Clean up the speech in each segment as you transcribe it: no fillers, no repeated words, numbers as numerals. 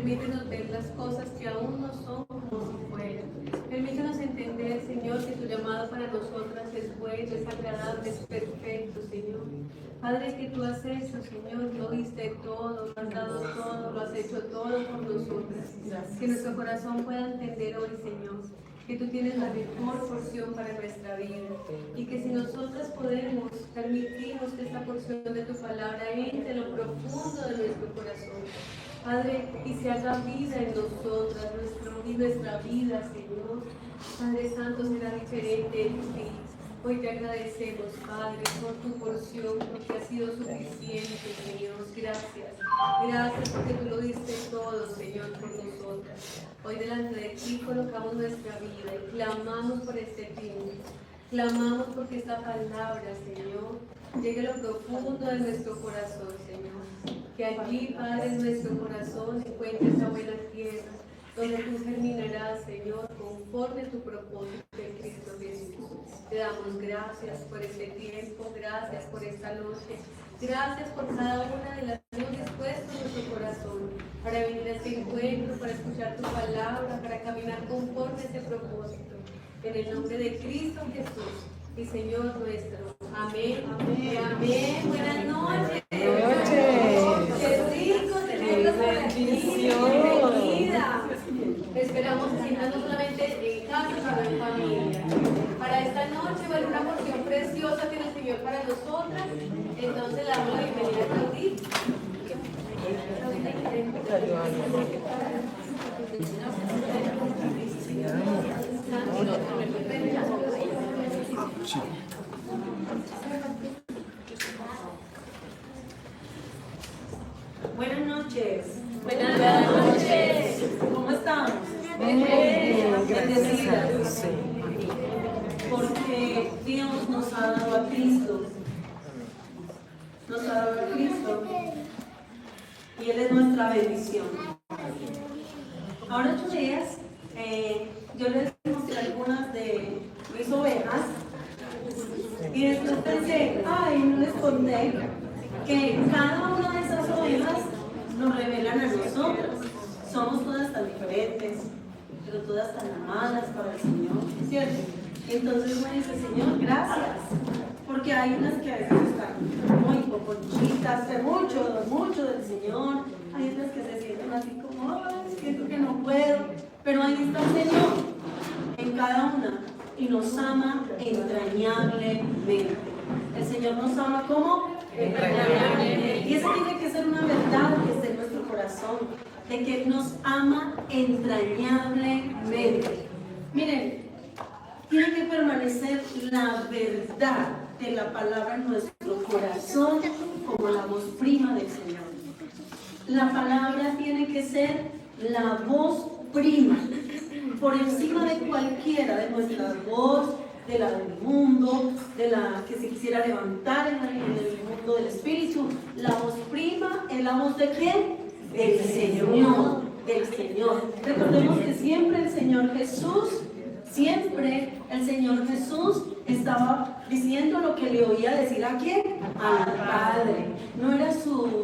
Permítenos ver las cosas que aún no son como si fueran. Permítenos entender, Señor, que tu llamado para nosotras es bueno, es agradable, es perfecto, Señor. Padre, que tú has hecho, Señor, lo diste todo, lo has dado todo, lo has hecho todo por nosotras. Que nuestro corazón pueda entender hoy, Señor, que tú tienes la mejor porción para nuestra vida y que si nosotras podemos permitirnos que esta porción de tu palabra entre en lo profundo de nuestro corazón, Padre, y se haga vida en nosotras, nuestra vida, Señor. Padre Santo, será diferente en ti. Hoy te agradecemos, Padre, por tu porción, porque ha sido suficiente, Señor. Gracias. Gracias porque tú lo diste todo, Señor, por nosotras. Hoy delante de ti colocamos nuestra vida y clamamos por este tiempo. Clamamos porque esta palabra, Señor, llegue a lo profundo de nuestro corazón, Señor. Que allí, Padre, en nuestro corazón encuentres esa buena tierra, donde tú germinarás, Señor, conforme a tu propósito en Cristo Jesús. Te damos gracias por este tiempo, gracias por esta noche, gracias por cada una de las que hemos dispuesto en nuestro corazón para venir a este encuentro, para escuchar tu palabra, para caminar conforme a ese propósito. En el nombre de Cristo Jesús y Señor nuestro. Amén. Amén. Amén. Buenas noches. Buenas noches. Qué rico tenerlos por aquí. Bienvenida. Esperamos que sientan no solamente en casa, sino en familia. Para esta noche va a haber una porción preciosa que nos Señor para nosotras. Entonces le damos la bienvenida a Claudí. Buenas noches. Buenas noches. ¿Cómo estamos? Bien. Bendecidas. Porque Dios nos ha dado a Cristo. Nos ha dado a Cristo. Y Él es nuestra bendición. Ahora 8 días, yo les mostré algunas de mis ovejas. Y después pensé, ay, no les conté que cada una de esas ovejas nos revelan a nosotros. Somos todas tan diferentes, pero todas tan amadas para el Señor, ¿cierto? Entonces uno dice, Señor, gracias, porque hay unas que a veces están muy poconchitas, de mucho del Señor, hay otras que se sienten así como, ay, siento que no puedo, pero ahí está el Señor en cada una y nos ama entrañablemente. El Señor nos ama como entrañablemente. Y eso tiene que ser una verdad que esté en nuestro corazón, de que nos ama entrañablemente. Miren, tiene que permanecer la verdad de la palabra en nuestro corazón como la voz prima del Señor. La palabra tiene que ser la voz prima, por encima de cualquiera de nuestras voces, de la del mundo, de la que se quisiera levantar en el mundo del espíritu. La voz prima es la voz de ¿quién? Del Señor, del Señor. Recordemos que siempre el Señor Jesús estaba diciendo lo que le oía decir a ¿quién? Al Padre. No era su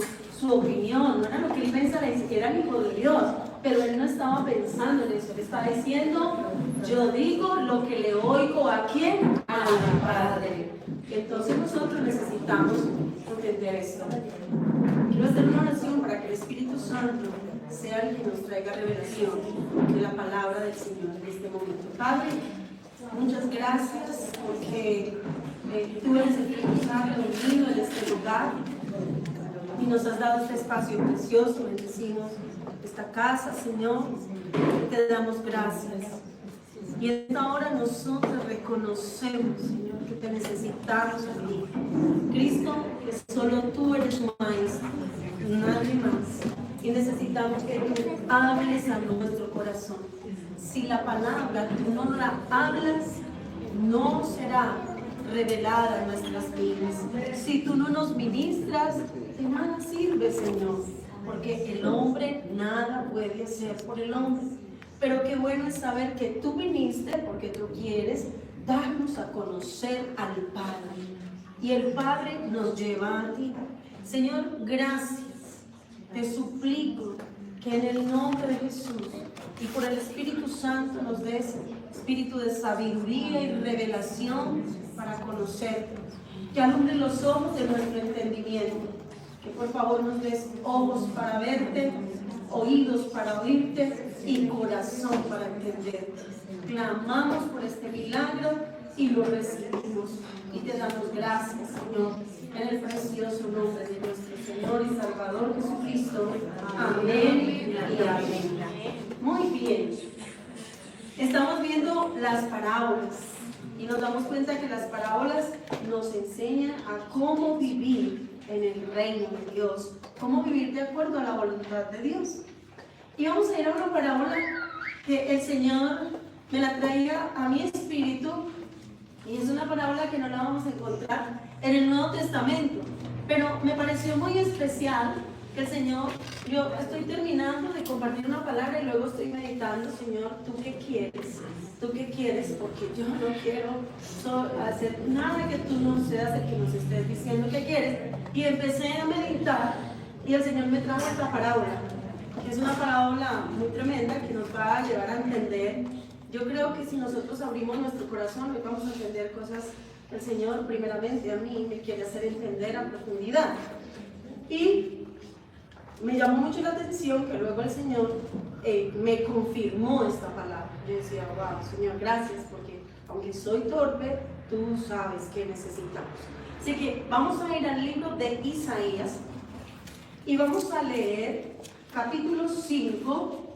opinión, no era lo que él pensaba, ni siquiera el Hijo de Dios. Pero él no estaba pensando en eso, él estaba diciendo, yo digo lo que le oigo a ¿quién? Al Padre. Entonces nosotros necesitamos entender esto. Quiero hacer una oración para que el Espíritu Santo sea el que nos traiga revelación de la palabra del Señor en este momento. Padre, muchas gracias porque tú eres el Espíritu Santo unido en este lugar y nos has dado este espacio precioso. Bendecimos esta casa, Señor, te damos gracias. Y en esta hora nosotros reconocemos, Señor, que te necesitamos a ti. Cristo, que solo tú eres maestro, nadie más. Y necesitamos que tú hables a nuestro corazón. Si la palabra tú no la hablas, no será revelada en nuestras vidas. Si tú no nos ministras, de nada sirve, Señor, porque el hombre nada puede hacer por el hombre. Pero qué bueno es saber que tú viniste porque tú quieres darnos a conocer al Padre. Y el Padre nos lleva a ti. Señor, gracias. Te suplico que en el nombre de Jesús y por el Espíritu Santo nos des espíritu de sabiduría y revelación para conocerte, que alumbre los ojos de nuestro entendimiento, que por favor nos des ojos para verte, oídos para oírte y corazón para entenderte. Clamamos por este milagro y lo recibimos y te damos gracias, Señor, en el precioso nombre de nuestro Señor y Salvador Jesucristo. Amén y amén. Muy bien. Estamos viendo las parábolas y nos damos cuenta que las parábolas nos enseñan a cómo vivir en el reino de Dios, cómo vivir de acuerdo a la voluntad de Dios. Y vamos a ir a una parábola que el Señor me la traía a mi espíritu, y es una parábola que no la vamos a encontrar en el Nuevo Testamento, pero me pareció muy especial que el Señor, yo estoy terminando de compartir una palabra y luego estoy meditando, Señor, ¿tú qué quieres? ¿Tú qué quieres? Porque yo no quiero hacer nada que tú no seas el que nos estés diciendo que quieres. Y empecé a meditar y el Señor me trajo esta parábola, que es una parábola muy tremenda que nos va a llevar a entender. Yo creo que si nosotros abrimos nuestro corazón, hoy vamos a entender cosas que el Señor, primeramente a mí, me quiere hacer entender a profundidad. Y me llamó mucho la atención que luego el Señor me confirmó esta palabra. Yo decía, wow, Señor, gracias, porque aunque soy torpe, tú sabes que necesitamos. Así que vamos a ir al libro de Isaías y vamos a leer capítulo 5,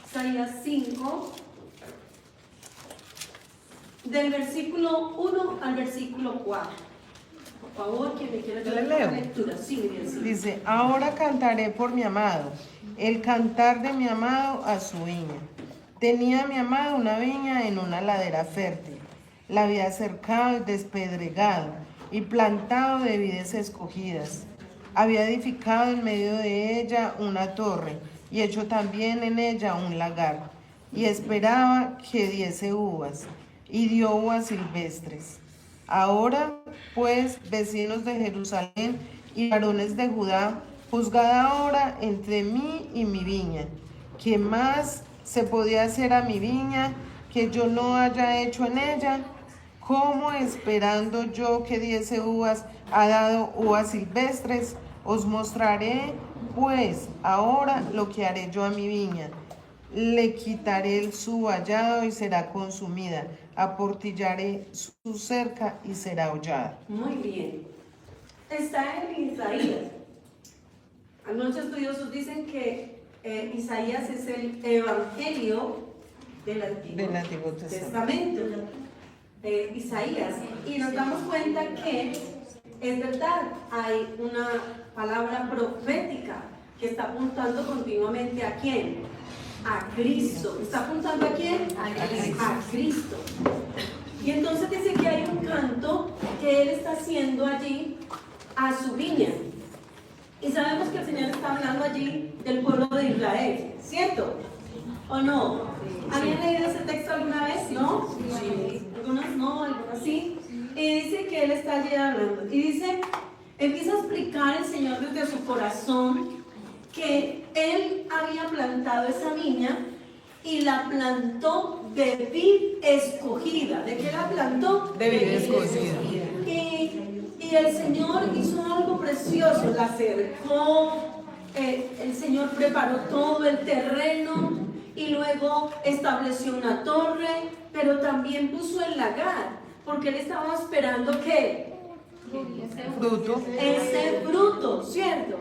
Isaías 5, del versículo 1 al versículo 4. Por favor, quien me quiera ¿Le leo? la lectura. Sí, sí. Dice, ahora cantaré por mi amado, el cantar de mi amado a su viña. Tenía mi amado una viña en una ladera fértil, la había cercado y despedregado, y plantado de vides escogidas. Había edificado en medio de ella una torre, y hecho también en ella un lagar, y esperaba que diese uvas, y dio uvas silvestres. Ahora, pues, vecinos de Jerusalén y varones de Judá, juzgad ahora entre mí y mi viña. ¿Qué más se podía hacer a mi viña que yo no haya hecho en ella? ¿Cómo, esperando yo que diese uvas, ha dado uvas silvestres? Os mostraré, pues, ahora lo que haré yo a mi viña. Le quitaré su vallado y será consumida. Aportillaré su cerca y será hollada. Muy bien. Está en Isaías. Algunos estudiosos dicen que Isaías es el evangelio del Antiguo Testamento. Isaías. Y nos damos cuenta que es verdad, hay una palabra profética que está apuntando continuamente ¿a quién? A Cristo. ¿Está apuntando a quién? A Cristo. Y entonces dice que hay un canto que Él está haciendo allí a su viña. Y sabemos que el Señor está hablando allí del pueblo de Israel, ¿cierto? ¿O no? ¿Habían leído ese texto alguna vez? ¿No? Sí. Algunos no, algunos sí. Y dice que Él está allí hablando. Y dice, empieza a explicar el Señor desde su corazón que Él había plantado esa viña y la plantó de vid escogida. ¿De qué la plantó? De vid escogida. Y el Señor hizo algo precioso, la cercó, el Señor preparó todo el terreno y luego estableció una torre, pero también puso el lagar, porque Él estaba esperando ¿qué? Fruto. Ese fruto, ¿cierto?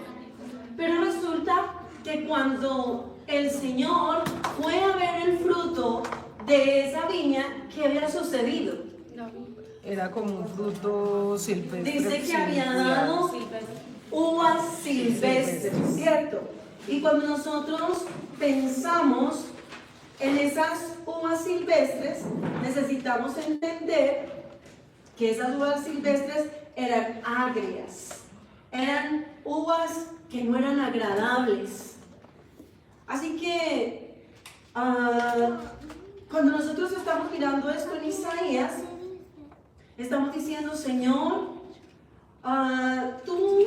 Pero resulta que cuando el Señor fue a ver el fruto de esa viña, ¿qué había sucedido? Era como un fruto silvestre. Dice que había dado uvas silvestres, ¿cierto? Y cuando nosotros pensamos en esas uvas silvestres, necesitamos entender que esas uvas silvestres eran agrias, eran uvas que no eran agradables. Así que cuando nosotros estamos mirando esto en Isaías, estamos diciendo, Señor, tú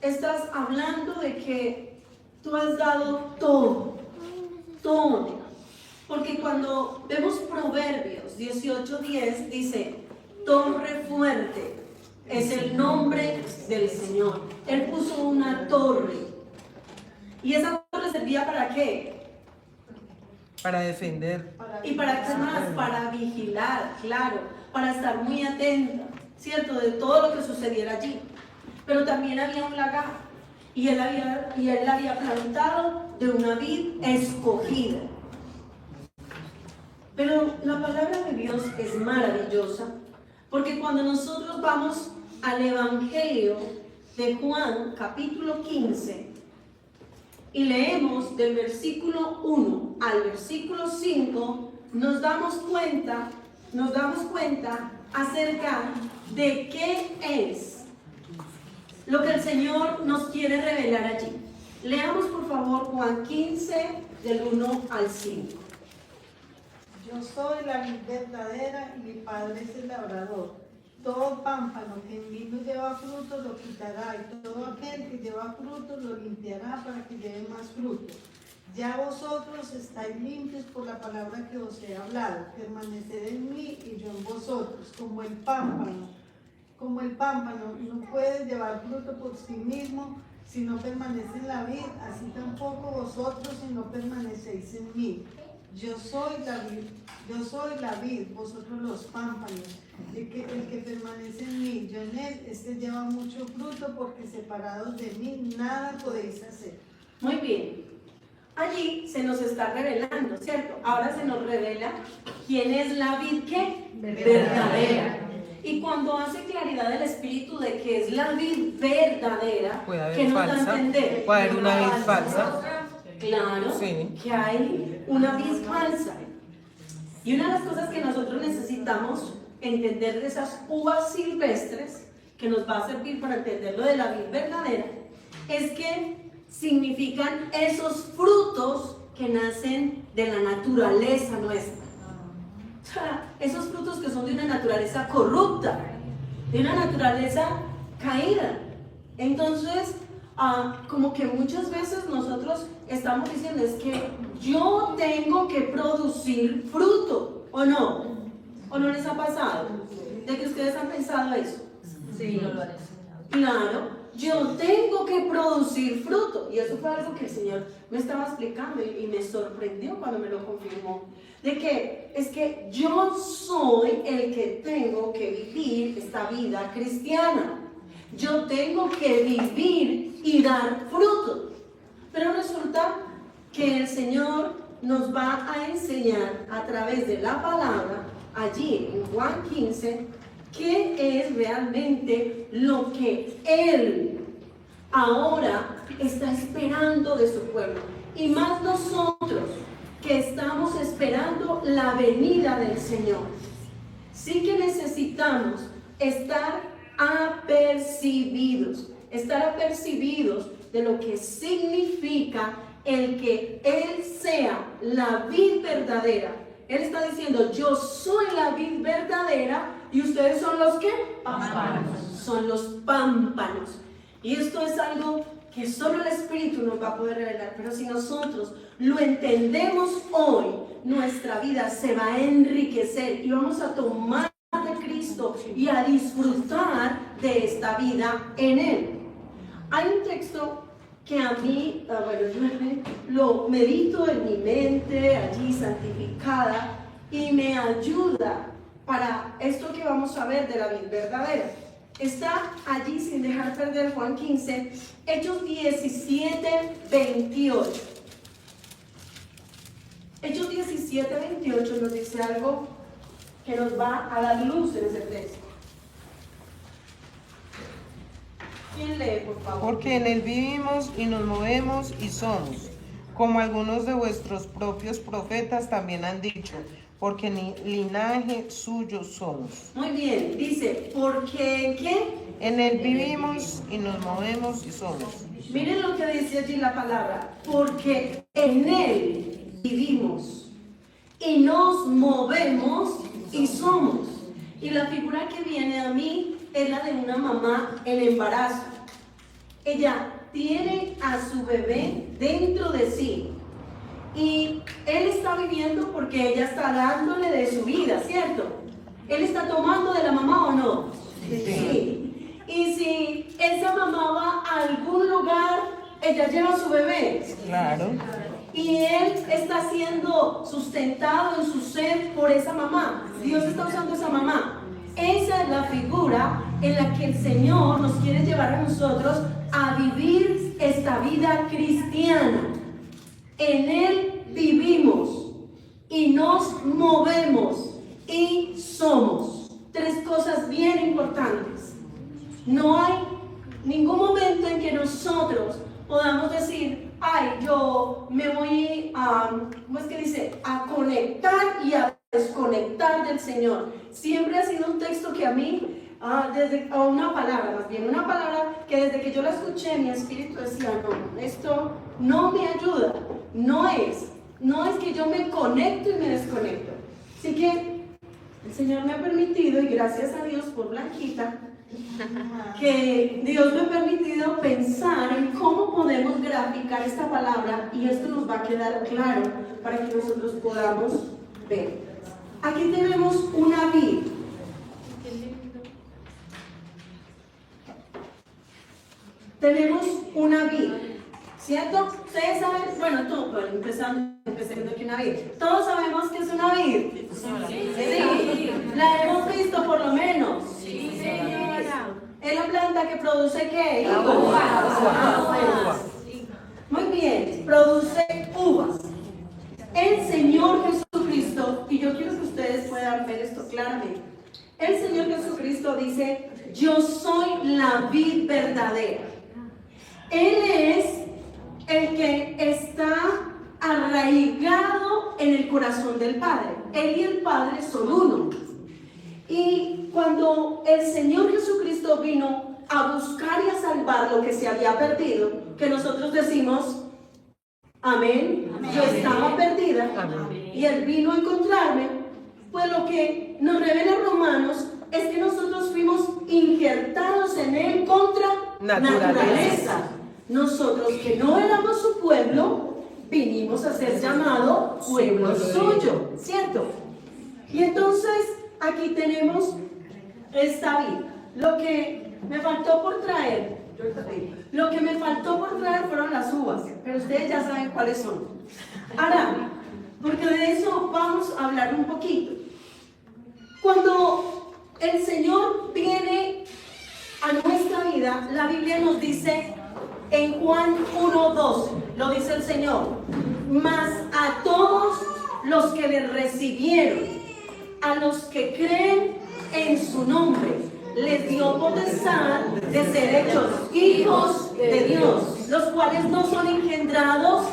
estás hablando de que tú has dado todo, todo. Porque cuando vemos Proverbios 18:10 dice, torre fuerte es el nombre del Señor. Él puso una torre. ¿Y esa torre servía para qué? Para defender. ¿Y para qué más? Para vigilar, claro, para estar muy atenta, ¿cierto? De todo lo que sucediera allí. Pero también había un lagar y él la había plantado de una vid escogida. Pero la palabra de Dios es maravillosa, porque cuando nosotros vamos al Evangelio de Juan, capítulo 15, y leemos del versículo 1 al versículo 5, nos damos cuenta acerca de qué es lo que el Señor nos quiere revelar allí. Leamos por favor Juan 15 del 1 al 5. Yo soy la vid verdadera y mi Padre es el labrador. Todo pámpano que en mí no lleva fruto lo quitará, y todo aquel que lleva fruto lo limpiará para que lleve más fruto. Ya vosotros estáis limpios por la palabra que os he hablado. Permaneced en mí y yo en vosotros, como el pámpano no puede llevar fruto por sí mismo si no permanece en la vid, así tampoco vosotros si no permanecéis en mí. Yo soy la vid, vosotros los pámpanos. El que permanece en mí, yo en él, este lleva mucho fruto, porque separados de mí nada podéis hacer. Muy bien. Allí se nos está revelando, ¿cierto? Ahora se nos revela quién es la vid, ¿qué? Verdadera. Y cuando hace claridad el Espíritu de que es la vid verdadera, ¿qué nos da a entender? Puede haber una vid falsa. Claro, Sí. que hay una vid falsa. Y una de las cosas que nosotros necesitamos entender de esas uvas silvestres, que nos va a servir para entender lo de la vid verdadera, es que significan esos frutos que nacen de la naturaleza nuestra. O sea, esos frutos que son de una naturaleza corrupta, de una naturaleza caída. Entonces, como que muchas veces nosotros estamos diciendo, es que yo tengo que producir fruto, ¿o no? ¿O no les ha pasado? ¿De que ustedes han pensado eso? Sí, no lo han enseñado. Claro, yo tengo que producir fruto. Y eso fue algo que el Señor me estaba explicando y me sorprendió cuando me lo confirmó. De que es que yo soy el que tengo que vivir esta vida cristiana. Yo tengo que vivir y dar fruto. Pero resulta que el Señor nos va a enseñar a través de la palabra, allí en Juan 15, qué es realmente lo que Él ahora está esperando de su pueblo. Y más nosotros que estamos esperando la venida del Señor. Sí que necesitamos estar apercibidos de lo que significa el que Él sea la vid verdadera. Él está diciendo, yo soy la vid verdadera y ustedes son los ¿qué? Pámpanos. Son los pámpanos. Y esto es algo que solo el Espíritu nos va a poder revelar, pero si nosotros lo entendemos hoy, nuestra vida se va a enriquecer y vamos a tomar de Cristo y a disfrutar de esta vida en Él. Hay un texto que a mí, yo lo medito en mi mente, allí santificada, y me ayuda para esto que vamos a ver de la vida verdadera. Está allí, sin dejar perder Juan 15, Hechos 17, 28. Hechos 17, 28 nos dice algo que nos va a dar luz en ese texto. ¿Quién lee, por favor? Porque en él vivimos y nos movemos y somos, como algunos de vuestros propios profetas también han dicho, porque ni linaje suyo somos. Muy bien, dice, porque ¿qué? En él vivimos y nos movemos y somos. Miren lo que dice allí la palabra, porque en él vivimos y nos movemos y somos. Y la figura que viene a mí es la de una mamá en embarazo. Ella tiene a su bebé dentro de sí. Y él está viviendo porque ella está dándole de su vida, ¿cierto? ¿Él está tomando de la mamá o no? Sí. Y si esa mamá va a algún lugar, ella lleva a su bebé. Claro. Y él está siendo sustentado en su ser por esa mamá. Dios está usando esa mamá. Esa es la figura en la que el Señor nos quiere llevar a nosotros a vivir esta vida cristiana. En Él vivimos y nos movemos y somos. Tres cosas bien importantes. No hay ningún momento en que nosotros podamos decir, ay, yo me voy a, ¿cómo es que dice? A conectar y a desconectar del Señor. Siempre ha sido un texto que a mí, o una palabra más bien, una palabra que desde que yo la escuché, mi espíritu decía, no, esto no me ayuda, no es que yo me conecto y me desconecto. Así que el Señor me ha permitido, y gracias a Dios por Blanquita, que Dios me ha permitido pensar en cómo podemos graficar esta palabra, y esto nos va a quedar claro para que nosotros podamos ver. Aquí tenemos una vid. Tenemos una vid, ¿cierto? Ustedes saben, bueno, tú, empezando aquí una vid. Todos sabemos que es una vid. Sí. La hemos visto por lo menos. Sí, señora. Es la planta que produce ¿qué? Uvas. Muy bien, produce uvas. El Señor Jesucristo, y yo quiero que ustedes puedan ver esto claramente. El Señor Jesucristo dice, yo soy la vid verdadera. Él es el que está arraigado en el corazón del Padre. Él y el Padre son uno. Y cuando el Señor Jesucristo vino a buscar y a salvar lo que se había perdido, que nosotros decimos, amén, yo estaba perdida, amén, y Él vino a encontrarme, pues lo que nos revela Romanos es que nosotros fuimos injertados en Él contra naturaleza. Nosotros que no éramos su pueblo, vinimos a ser llamado pueblo suyo, ¿cierto? Y entonces aquí tenemos esta vid. Lo que me faltó por traer fueron las uvas, pero ustedes ya saben cuáles son. Ahora, porque de eso vamos a hablar un poquito. Cuando el Señor viene a nuestra vida, la Biblia nos dice en Juan 1:12, lo dice el Señor, mas a todos los que le recibieron, a los que creen en su nombre, les dio potestad de ser hechos hijos de Dios, los cuales no son engendrados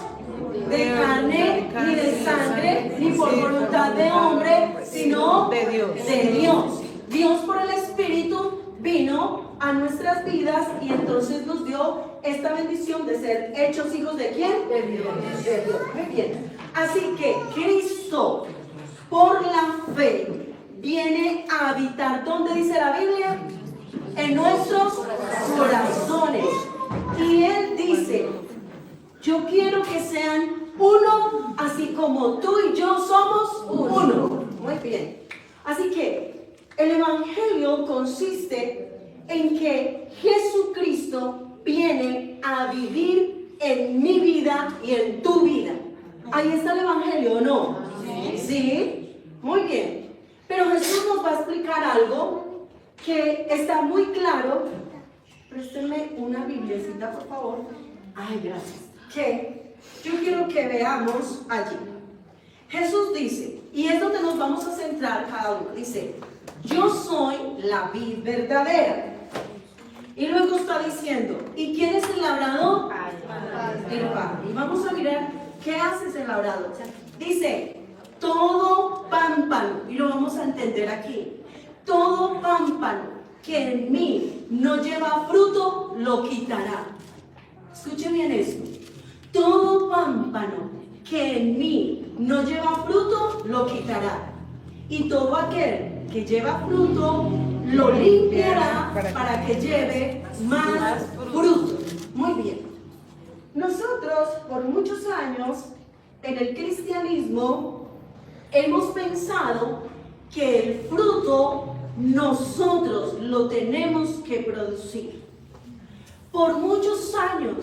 de carne ni de sangre, ni por voluntad de hombre, sino de Dios. Dios por el Espíritu vino a nuestras vidas y entonces nos dio esta bendición de ser hechos hijos ¿de quién? De Dios. Muy bien. Así que Cristo, por la fe, viene a habitar, ¿dónde dice la Biblia? En nuestros corazones. Y Él dice, yo quiero que sean uno, así como tú y yo somos uno. Muy bien. Así que el Evangelio consiste en que Jesucristo viene a vivir en mi vida y en tu vida. Ahí está el Evangelio, ¿o no? Sí. Muy bien. Pero Jesús nos va a explicar algo que está muy claro. Préstenme una biblicita, por favor. Ay, gracias. Que yo quiero que veamos allí. Jesús dice, y es donde nos vamos a centrar cada uno. Dice, yo soy la vid verdadera. Y luego está diciendo, ¿y quién es el labrador? El Padre. Y vamos a mirar qué hace ese labrador. Dice, todo pámpano, y lo vamos a entender aquí, todo pámpano que en mí no lleva fruto, lo quitará. Escuche bien esto. Todo pámpano que en mí no lleva fruto, lo quitará. Y todo aquel que lleva fruto, lo limpiará para que lleve más fruto. Muy bien. nosotros por muchos años en el cristianismo hemos pensado que el fruto nosotros lo tenemos que producir. Por muchos años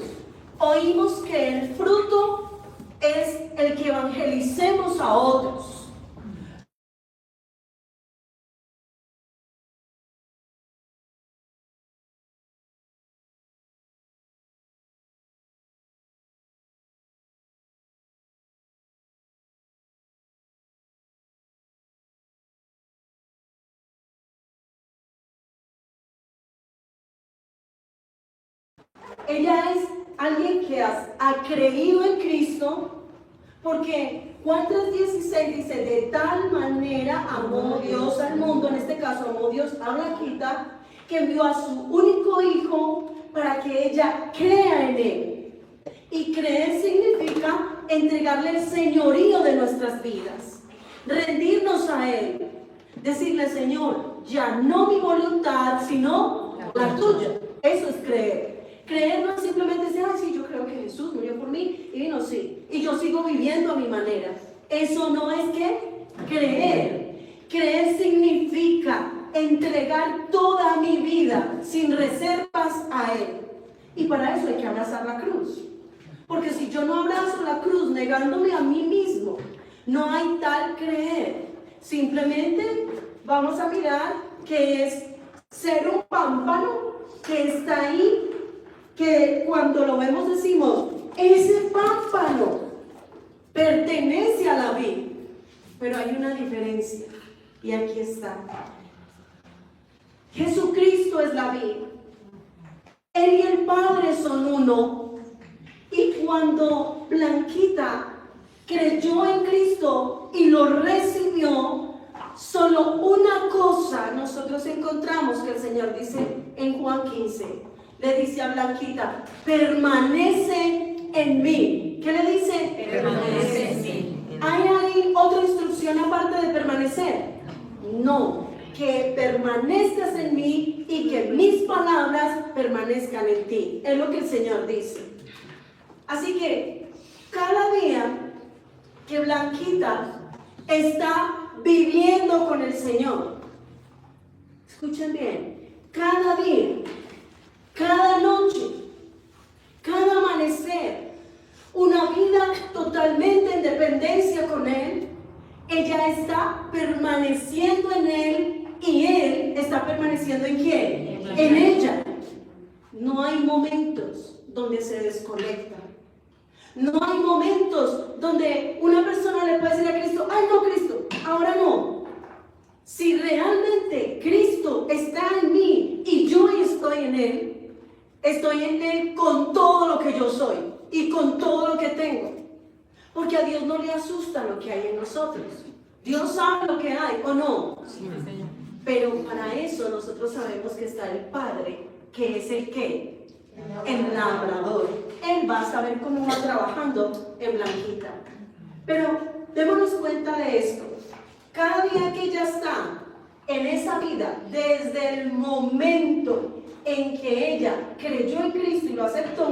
oímos que el fruto es el que evangelicemos a otros. Ella es alguien que ha creído en Cristo, porque Juan 3:16 dice, de tal manera amó Dios al mundo, en este caso amó Dios a Blanquita, que envió a su único hijo para que ella crea en él. Y creer significa entregarle el señorío de nuestras vidas, rendirnos a él, decirle, Señor, ya no mi voluntad, sino la tuya. Eso es creer. Creer no es simplemente decir, ay, sí, yo creo que Jesús murió por mí y vino, sí, y yo sigo viviendo a mi manera. Eso no es que creer. Creer significa entregar toda mi vida sin reservas a Él. Y para eso hay que abrazar la cruz. Porque si yo no abrazo la cruz negándome a mí mismo, no hay tal creer. Simplemente vamos a mirar que es ser un pámpano que está ahí, que cuando lo vemos decimos, ese pámpano pertenece a la vid. Pero hay una diferencia, y aquí está. Jesucristo es la vid. Él y el Padre son uno. Y cuando Blanquita creyó en Cristo y lo recibió, solo una cosa nosotros encontramos que el Señor dice en Juan 15. Le dice a Blanquita, permanece en mí. ¿Qué le dice? Permanece en mí. ¿Hay ahí otra instrucción aparte de permanecer? No, que permanezcas en mí y que mis palabras permanezcan en ti. Es lo que el Señor dice. Así que cada día que Blanquita está viviendo con el Señor, escuchen bien, cada día, cada noche, cada amanecer, una vida totalmente en dependencia con Él, ella está permaneciendo en Él y Él está permaneciendo en ¿quién? En ella. No hay momentos donde se desconecta. No hay momentos donde una persona le puede decir a Cristo, ay no Cristo, ahora no. Si realmente Cristo está en mí y yo estoy en Él con todo lo que yo soy y con todo lo que tengo. Porque a Dios no le asusta lo que hay en nosotros. Dios sabe lo que hay o no. Pero para eso nosotros sabemos que está el Padre, que es el ¿qué? El labrador. Él va a saber cómo va trabajando en Blanquita. Pero démonos cuenta de esto. Cada día que ella está en esa vida, desde el momento en que ella creyó en Cristo y lo aceptó,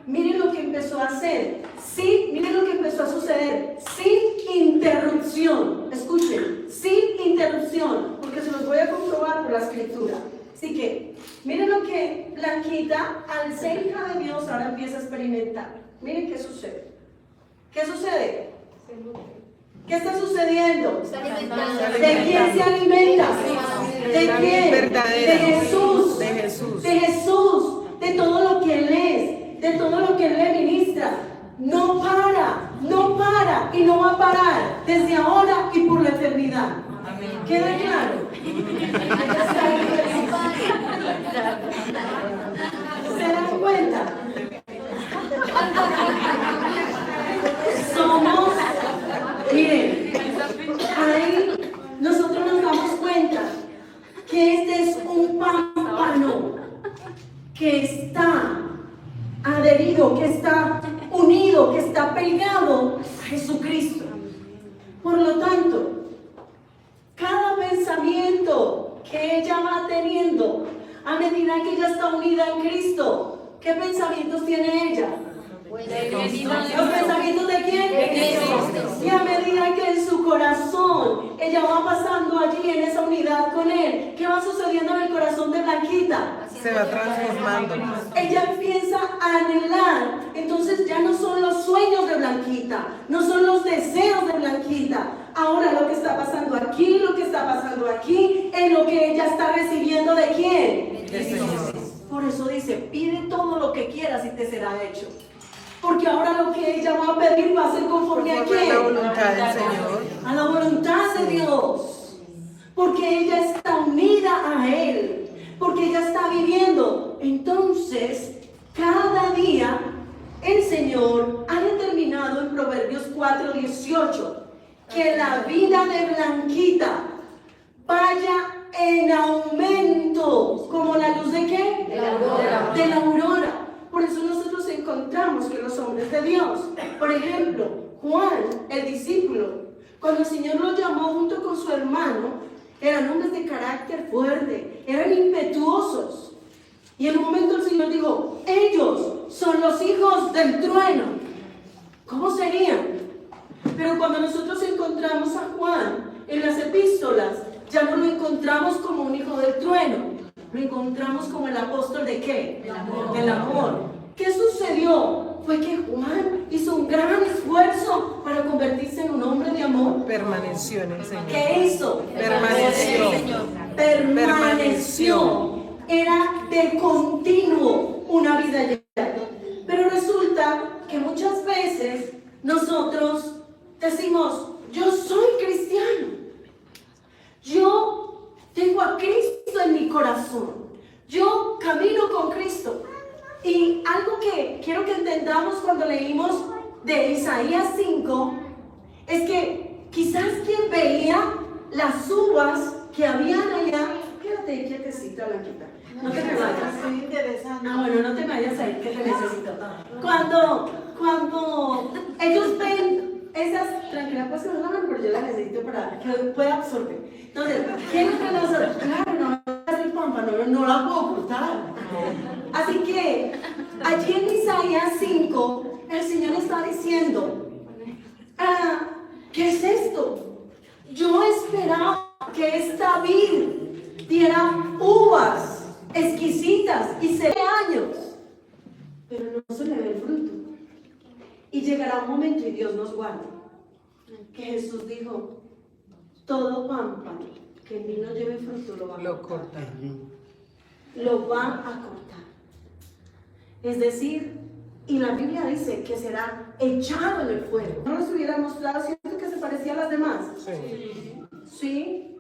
miren lo que empezó a hacer. Sí, miren lo que empezó a suceder. Sin interrupción. Escuchen, sin interrupción, porque se los voy a comprobar por la escritura. Así que, miren lo que Blanquita, al ser hija de Dios, ahora empieza a experimentar. Miren qué sucede. ¿Qué sucede? ¿Qué está sucediendo? ¿De quién se alimenta? ¿De quién? De Jesús. De Jesús. De Jesús. De todo lo que Él es. De todo lo que Él le ministra. No para. No para. Y no va a parar. Desde ahora y por la eternidad. ¿Queda claro? ¿Se dan cuenta? Somos, miren, ahí nosotros nos damos cuenta que este es un pámpano que está adherido, que está unido, que está pegado a Jesucristo. Por lo tanto, cada pensamiento que ella va teniendo a medida que ella está unida en Cristo, ¿qué pensamientos tiene ella? ¿Los pensamientos de quién? De Cristo. Y a medida que en su corazón ella va pasando allí en esa unidad con Él, ¿qué va sucediendo en el corazón de Blanquita? Se va transformando. Ella empieza a anhelar. Entonces ya no son los sueños de Blanquita, no son los deseos de Blanquita. Ahora lo que está pasando aquí, lo que está pasando aquí, es lo que ella está recibiendo de quién. Del Señor. Por eso dice, pide todo lo que quieras y te será hecho. Porque ahora lo que ella va a pedir va a ser conforme a quién. A la voluntad del Señor. A la voluntad de Dios. Porque ella está unida a Él. Porque ella está viviendo. Entonces, cada día el Señor ha determinado en Proverbios 4:18 que la vida de Blanquita vaya en aumento. ¿Como la luz de qué? De la aurora. De la aurora. Por eso nosotros encontramos que los hombres de Dios, por ejemplo, Juan, el discípulo, cuando el Señor lo llamó junto con su hermano, eran hombres de carácter fuerte, eran impetuosos. Y en un momento el Señor dijo, ellos son los hijos del trueno. ¿Cómo serían? Pero cuando nosotros encontramos a Juan en las epístolas, ya no lo encontramos como un hijo del trueno, lo encontramos como el apóstol de ¿qué? Del amor. Del amor. ¿Qué sucedió? Fue que Juan hizo un gran esfuerzo para convertirse en un hombre de amor. Permaneció en el Señor. ¿Qué hizo? Permaneció. Permaneció. Era de continuo una vida llena. Pero resulta que muchas veces nosotros decimos, yo soy cristiano. Yo tengo a Cristo en mi corazón. Yo camino con Cristo. Y algo que quiero que entendamos cuando leímos de Isaías 5 es que quizás quien veía las uvas que habían allá, quédate quietecita, Blanquita, no te me vayas. Estoy interesante. Ah, bueno, no te vayas ahí, que te necesito. Cuando ellos ven esas, tranquila, pues no, pero yo la necesito para que pueda absorber. Entonces, ¿qué es lo que nosotros? Claro, no es el pámpano, no la puedo cortar. Así que, allí en Isaías 5, el Señor está diciendo, ¿qué es esto? Yo esperaba que esta vid diera uvas exquisitas y 7 años, pero no se le ve el fruto. Y llegará un momento, y Dios nos guarde, que Jesús dijo, todo pámpano que en mí no lleve fruto lo va a cortar. Lo va a cortar. Es decir, y la Biblia dice que será echado en el fuego. ¿No nos hubiera mostrado, cierto, que se parecía a las demás? Sí. Sí,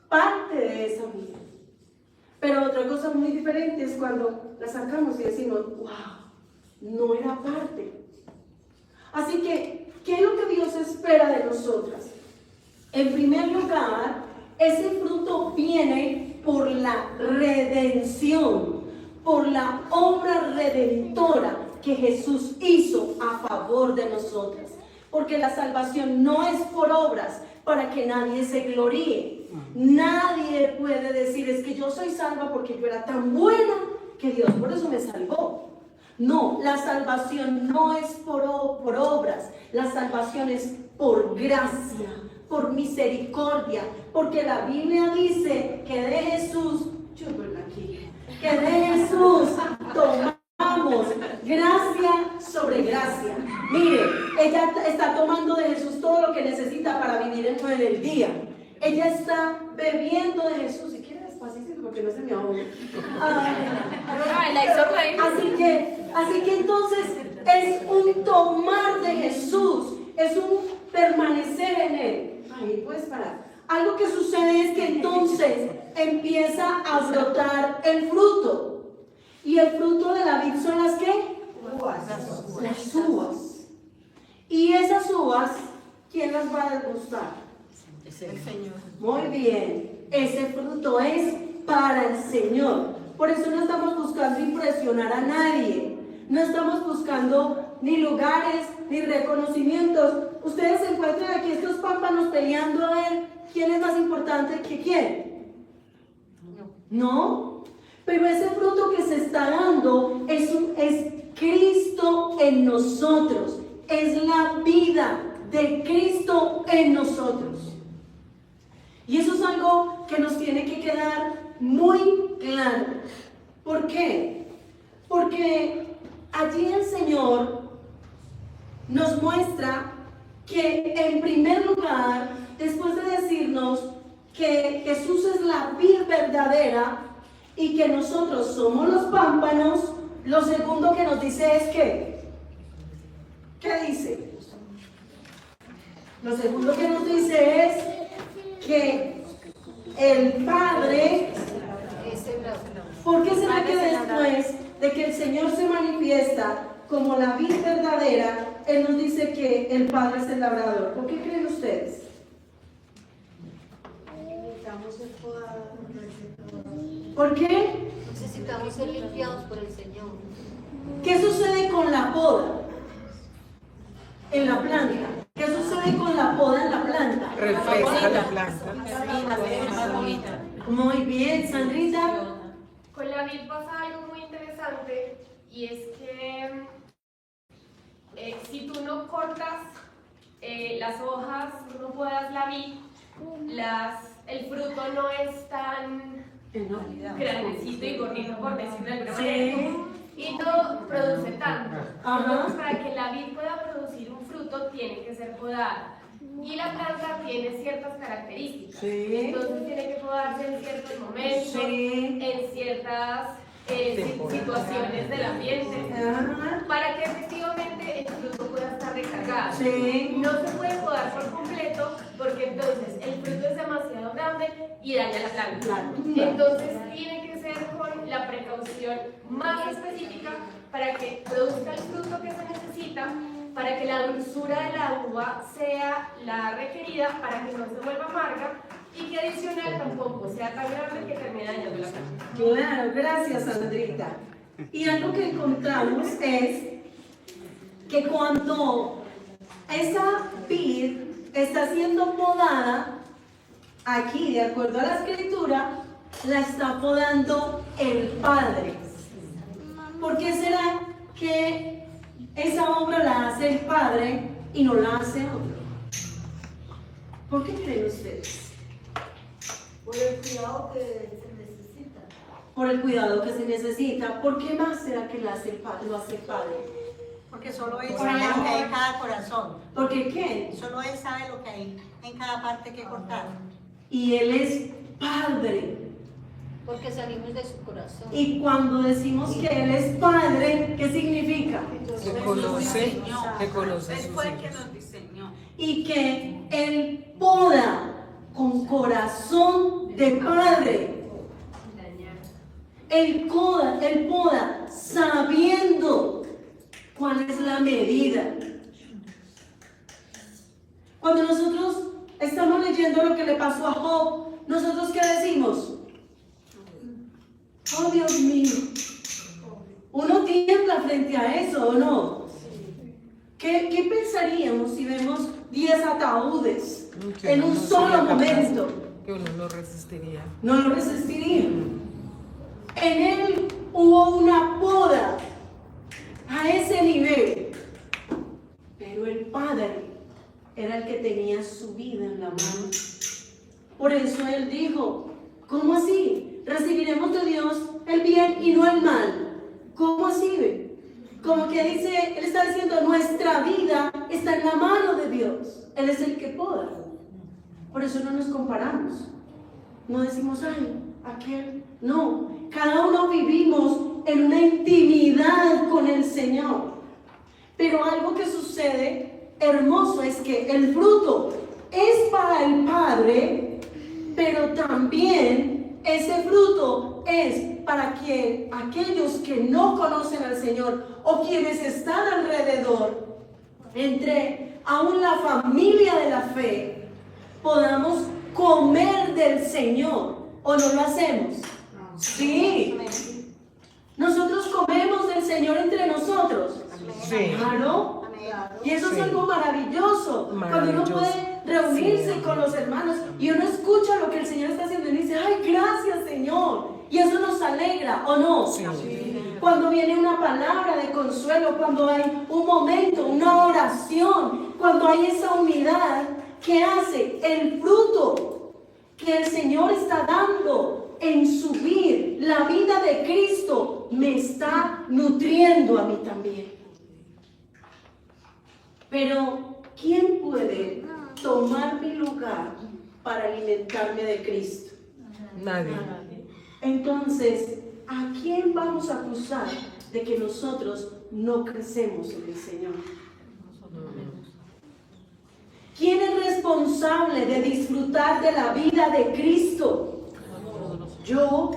parte de esa vida. Pero otra cosa muy diferente es cuando la sacamos y decimos, wow, no era parte. Así que, ¿qué es lo que Dios espera de nosotras? En primer lugar, ese fruto viene por la redención, por la obra redentora que Jesús hizo a favor de nosotras. Porque la salvación no es por obras para que nadie se gloríe. Nadie puede decir, es que yo soy salva porque yo era tan buena que Dios por eso me salvó. No, la salvación no es por obras, la salvación es por gracia, por misericordia, porque la Biblia dice que de Jesús, que de Jesús tomamos gracia sobre gracia. Mire, ella está tomando de Jesús todo lo que necesita para vivir en el día. Ella está bebiendo de Jesús. Si quiere despacito porque no se me ahogue. Así que entonces es un tomar de Jesús, es un permanecer en Él. Ahí puedes parar. Algo que sucede es que entonces empieza a brotar el fruto. Y el fruto de la vid son las ¿qué? Las uvas. Y esas uvas, ¿quién las va a degustar? El Señor. Muy bien. Ese fruto es para el Señor. Por eso no estamos buscando impresionar a nadie. No estamos buscando ni lugares, ni reconocimientos. Ustedes se encuentran aquí estos pámpanos peleando a ver quién es más importante que quién. ¿No? Pero ese fruto que se está dando es Cristo en nosotros. Es la vida de Cristo en nosotros. Y eso es algo que nos tiene que quedar muy claro. ¿Por qué? Porque allí el Señor nos muestra que en primer lugar, después de decirnos que Jesús es la vid verdadera y que nosotros somos los pámpanos, lo segundo que nos dice es que, ¿qué dice? Lo segundo que nos dice es que el Padre, ¿por qué será que después de que el Señor se manifiesta como la vid verdadera, Él nos dice que el Padre es el labrador? ¿Por qué creen ustedes? ¿Por qué? Necesitamos ser limpiados por el Señor. ¿Qué sucede con la poda en la planta? ¿Qué sucede con la poda en la planta? Refresca la planta. Muy bien, Sandrita. Con la vid pasa algo muy interesante y es que si tú no cortas las hojas, no podas la vid, el fruto no es tan grandecito y gordito, por decirlo de alguna manera, y no produce tanto. Entonces, para que la vid pueda producir un fruto, tiene que ser podada. Y la planta tiene ciertas características. Entonces, tiene que podarse en ciertos momentos, en ciertas situaciones del ambiente, para que efectivamente el fruto pueda estar recargado. No se puede podar por completo, porque entonces el fruto es demasiado grande y daña la planta. Entonces tiene que ser con la precaución más específica para que produzca el fruto que se necesita, para que la dulzura de la uva sea la requerida, para que no se vuelva amarga y que adicional tampoco sea tan grande que termine dañando la planta. Claro, gracias, Sandrita. Y algo que encontramos es que cuando esa vid está siendo podada, aquí, de acuerdo a la escritura, la está podando el Padre. ¿Por qué será que esa obra la hace el Padre y no la hace otro? ¿Por qué creen ustedes? Por el cuidado que se necesita. Por el cuidado que se necesita. ¿Por qué más será que lo hace el Padre? Porque solo Él sabe lo que hay en cada corazón. ¿Por qué qué? Solo Él sabe lo que hay en cada parte que cortar. Y Él es Padre. Porque salimos de su corazón. Y cuando decimos que Él es Padre, ¿qué significa? Que conoce Él fue el que hijos. nos diseñó. Y que Él poda con corazón de Padre. Él poda sabiendo cuál es la medida. Cuando nosotros estamos leyendo lo que le pasó a Job, ¿nosotros qué decimos? Oh, Dios mío. Uno tiembla frente a eso, ¿o no? ¿Qué pensaríamos si vemos 10 ataúdes en un solo momento? Que uno no resistiría. No lo resistiría. En él hubo una poda a ese nivel. Pero el Padre era el que tenía su vida en la mano. Por eso él dijo, ¿cómo así? Recibiremos de Dios el bien y no el mal. ¿Cómo así? Ve? Como que dice, él está diciendo, nuestra vida está en la mano de Dios. Él es el que poda. Por eso no nos comparamos. No decimos, ay, aquel. No, cada uno vivimos en una intimidad con el Señor. Pero algo que sucede hermoso es que el fruto es para el Padre, pero también ese fruto es para que aquellos que no conocen al Señor o quienes están alrededor, entre aún la familia de la fe, podamos comer del Señor. ¿O no lo hacemos? Sí. Nosotros comemos del Señor entre nosotros. Sí. Claro. Y eso es algo maravilloso. Cuando uno puede reunirse con los hermanos y uno escucha lo que el Señor está haciendo y dice, ay, gracias, Señor. Y eso nos alegra, ¿o no? Sí. cuando viene una palabra de consuelo, cuando hay un momento, una oración, cuando hay esa unidad, ¿qué hace? El fruto que el Señor está dando en subir la vida de Cristo me está nutriendo a mí también. Pero, ¿quién puede tomar mi lugar para alimentarme de Cristo? Nadie. Entonces, ¿a quién vamos a acusar de que nosotros no crecemos en el Señor? ¿Quién es responsable de disfrutar de la vida de Cristo? Yo.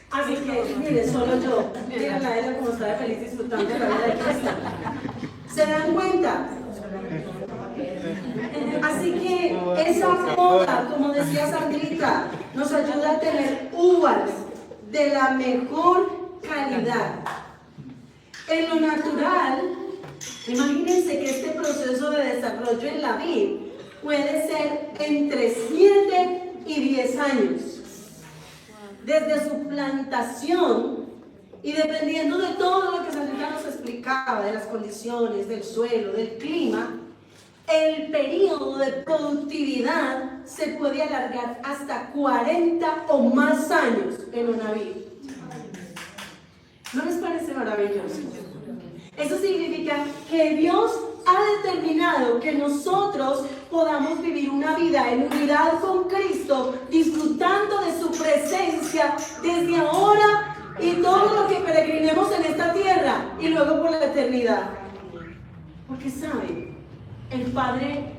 Así que, mire, solo yo. Miren a ella como está de feliz disfrutando de la vida de Cristo. ¿Se dan cuenta? Así que esa poda, como decía Sandrita, nos ayuda a tener uvas de la mejor calidad. En lo natural, imagínense que este proceso de desarrollo en la vid puede ser entre 7 y 10 años. Desde su plantación y dependiendo de todo lo que Sandrita nos explicaba, de las condiciones, del suelo, del clima, el periodo de productividad se puede alargar hasta 40 o más años en una vid. ¿No les parece maravilloso? Eso significa que Dios ha determinado que nosotros podamos vivir una vida en unidad con Cristo, disfrutando de su presencia desde ahora y todo lo que peregrinemos en esta tierra y luego por la eternidad. Porque saben, el Padre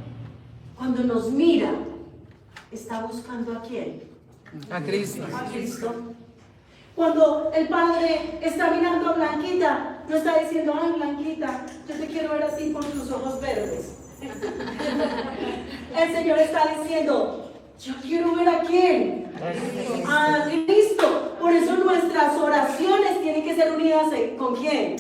cuando nos mira está buscando ¿a quién? A Cristo. A Cristo. Cuando el Padre está mirando a Blanquita, no está diciendo, ay Blanquita, yo te quiero ver así con tus ojos verdes. El Señor está diciendo, yo quiero ver ¿a quién? A Cristo. Por eso nuestras oraciones tienen que ser unidas ¿con quién?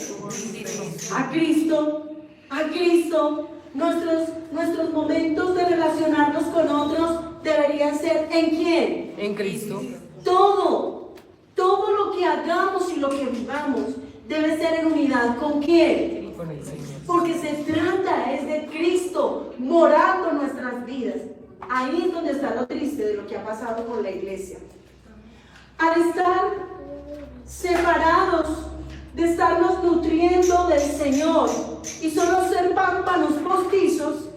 A Cristo. A Cristo. Nuestros momentos de relacionarnos con otros deberían ser ¿en quién? En Cristo. Todo lo que hagamos y lo que vivamos debe ser en unidad ¿con quién? Con el Señor. Porque se trata es de Cristo morando en nuestras vidas. Ahí es donde está lo triste de lo que ha pasado con la iglesia. Al estar separados, de estarnos nutriendo del Señor y solo ser pámpanos postizos,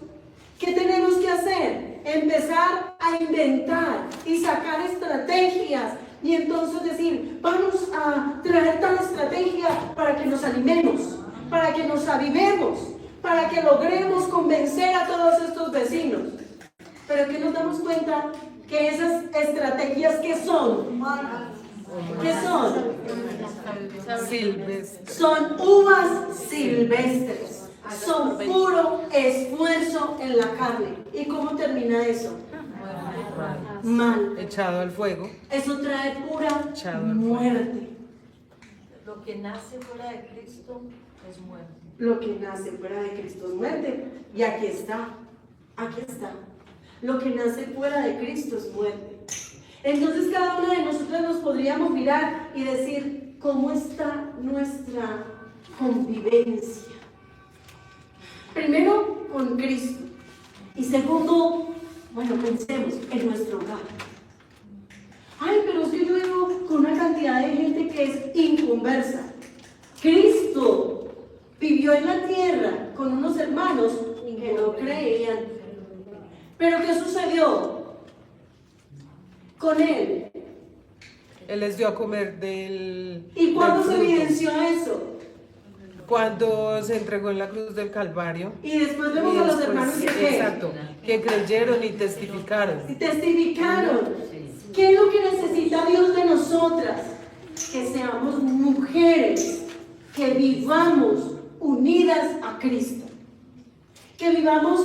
¿qué tenemos que hacer? Empezar a inventar y sacar estrategias y entonces decir, vamos a traer tal estrategia para que nos animemos, para que nos avivemos, para que logremos convencer a todos estos vecinos. Pero que nos damos cuenta que esas estrategias ¿qué son? ¿Qué son? Silvestre. Son uvas silvestres. Son puro esfuerzo en la carne. ¿Y cómo termina eso? Mal. Echado al fuego. Eso trae pura Echado al fuego. muerte. Lo que nace fuera de Cristo es muerte. Lo que nace fuera de Cristo es muerte. Y aquí está. Aquí está. Lo que nace fuera de Cristo es muerte. Entonces cada uno de nosotros nos podríamos mirar y decir, ¿cómo está nuestra convivencia? Primero, con Cristo. Y segundo, bueno, pensemos en nuestro hogar. Ay, pero es que yo vivo con una cantidad de gente que es inconversa. Cristo vivió en la tierra con unos hermanos que no creían. Pero ¿qué sucedió con él? Él les dio a comer del. ¿Y cuándo del se fruto. evidenció eso? Cuando se entregó en la cruz del Calvario. Y después vemos Y a los después, hermanos que ¿qué? exacto, que creyeron y testificaron. Y testificaron. ¿Qué es lo que necesita Dios de nosotras? Que seamos mujeres, que vivamos unidas a Cristo. Que vivamos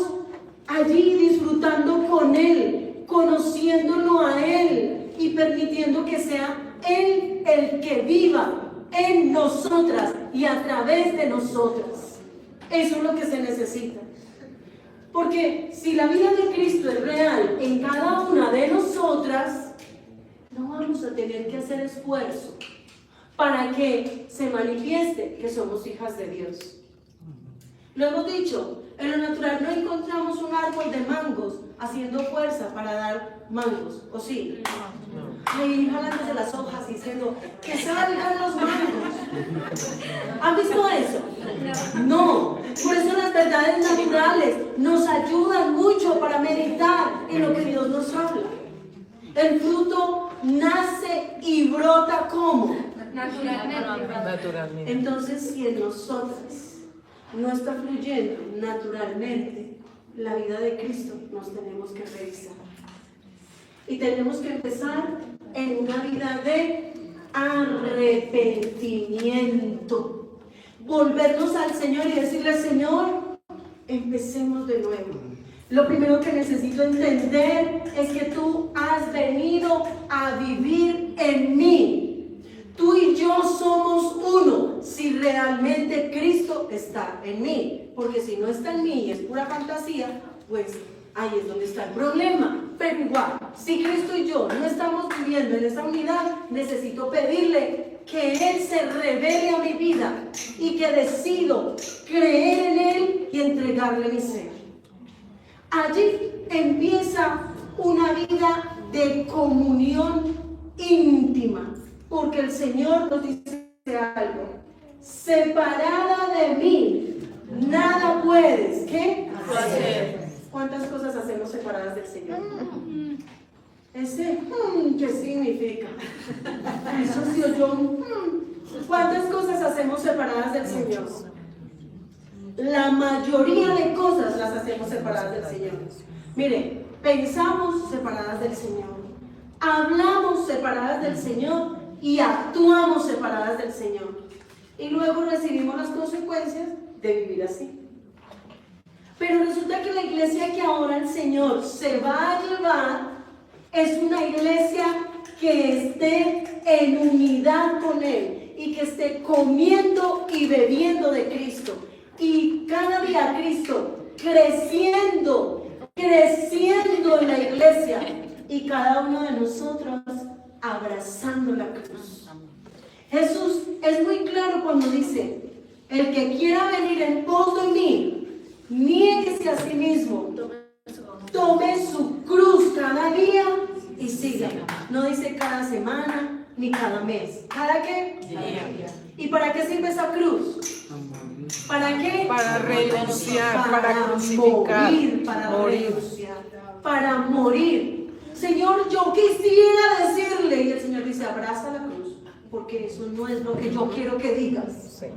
allí disfrutando con Él, conociéndolo a Él y permitiendo que sea Él el que viva en nosotras y a través de nosotras. Eso es lo que se necesita. Porque si la vida de Cristo es real en cada una de nosotras, no vamos a tener que hacer esfuerzo para que se manifieste que somos hijas de Dios. Lo hemos dicho, en lo natural no encontramos un árbol de mangos haciendo fuerza para dar mangos, ¿o sí? Ahí jalándose las hojas diciendo que salgan los mangos. ¿Han visto eso? No. Por eso las verdades naturales nos ayudan mucho para meditar en lo que Dios nos habla. El fruto nace y brota ¿cómo? Naturalmente. Entonces, si en nosotras no está fluyendo naturalmente la vida de Cristo, nos tenemos que revisar. Y tenemos que empezar en una vida de arrepentimiento. Volvernos al Señor y decirle, Señor, empecemos de nuevo. Lo primero que necesito entender es que tú has venido a vivir en mí. Tú y yo somos uno si realmente Cristo está en mí. Porque si no está en mí y es pura fantasía, pues ahí es donde está el problema. Pero igual, si Cristo y yo no estamos viviendo en esa unidad, necesito pedirle que Él se revele a mi vida y que decido creer en Él y entregarle mi ser. Allí empieza una vida de comunión íntima, porque el Señor nos dice algo: separada de mí, nada puedes, ¿qué? Hacer. ¿Cuántas cosas hacemos separadas del Señor? Ese, ¿qué significa? Eso sí oyó, ¿cuántas cosas hacemos separadas del Señor? La mayoría de cosas las hacemos separadas del Señor. Mire, pensamos separadas del Señor, hablamos separadas del Señor y actuamos separadas del Señor. Y luego recibimos las consecuencias de vivir así. Pero resulta que la iglesia que ahora el Señor se va a llevar es una iglesia que esté en unidad con Él y que esté comiendo y bebiendo de Cristo. Y cada día Cristo creciendo en la iglesia y cada uno de nosotros abrazando la cruz. Jesús es muy claro cuando dice: el que quiera venir en pos de mí, niéguese a sí mismo, tome su cruz cada día y siga. No dice cada semana ni cada mes. ¿Cada qué? Día. ¿Y para qué sirve esa cruz? ¿Para qué? Para renunciar, para crucificar, renunciar, para morir. Señor, yo quisiera decirle, y el Señor dice: abraza la cruz, porque eso no es lo que yo quiero que digas. Sí.